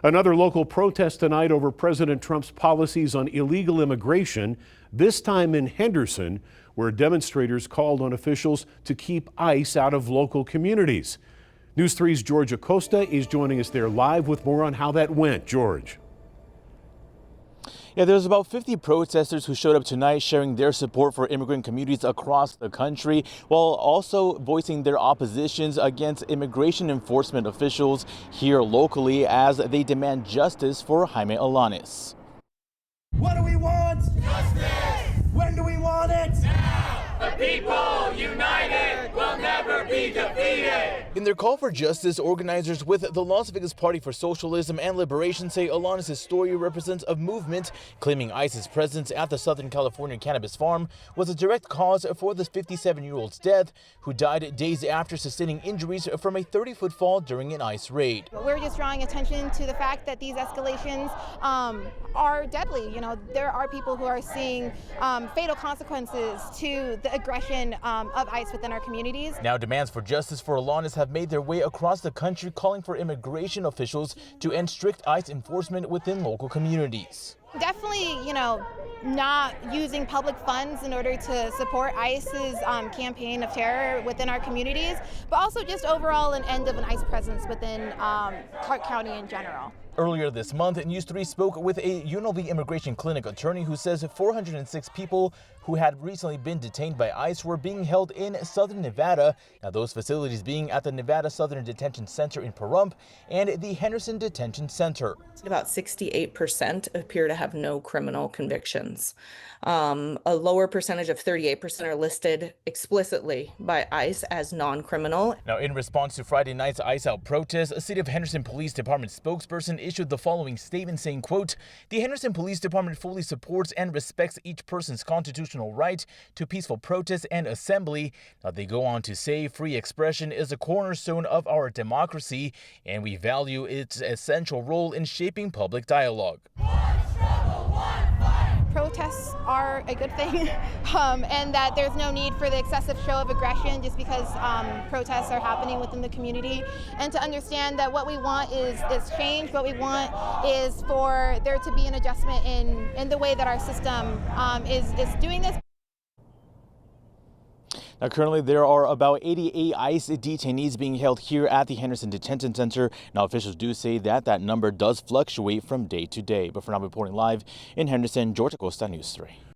Another local protest tonight over President Trump's policies on illegal immigration, this time in Henderson, where demonstrators called on officials to keep ICE out of local communities. News 3's George Acosta is joining us there live with more on how that went. George. Yeah, there's about 50 protesters who showed up tonight sharing their support for immigrant communities across the country, while also voicing their oppositions against immigration enforcement officials here locally as they demand justice for Jaime Alanis. What do we want? Justice! When do we want it? Now! The people united will never be defeated! In their call for justice, organizers with the Las Vegas Party for Socialism and Liberation say Alanis' story represents a movement claiming ICE's presence at the Southern California cannabis farm was a direct cause for the 57-year-old's death, who died days after sustaining injuries from a 30-foot fall during an ICE raid. We're just drawing attention to the fact that these escalations are deadly. You know, there are people who are seeing fatal consequences to the aggression of ICE within our communities. Now demands for justice for Alanis have made their way across the country, calling for immigration officials to end strict ICE enforcement within local communities. Definitely, you know, not using public funds in order to support ICE's campaign of terror within our communities, but also just overall an end of an ICE presence within Clark County in general. Earlier this month, News 3 spoke with a UNLV immigration clinic attorney who says 406 people who had recently been detained by ICE were being held in southern Nevada. Now, those facilities being at the Nevada Southern Detention Center in Pahrump and the Henderson Detention Center. About 68% appear to have no criminal convictions. A lower percentage of 38% are listed explicitly by ICE as non-criminal. Now, in response to Friday night's ICE out protest, a City of Henderson Police Department spokesperson issued the following statement saying, quote, "The Henderson Police Department fully supports and respects each person's constitutional right to peaceful protest and assembly." Now, they go on to say free expression is a cornerstone of our democracy, and we value its essential role in shaping public dialogue. Protests are a good thing, and that there's no need for the excessive show of aggression just because protests are happening within the community, and to understand that what we want is change. What we want is for there to be an adjustment in the way that our system is doing this. Now, currently, there are about 88 ICE detainees being held here at the Henderson Detention Center. Now, officials do say that that number does fluctuate from day to day. But for now, reporting live in Henderson, George Acosta, News 3.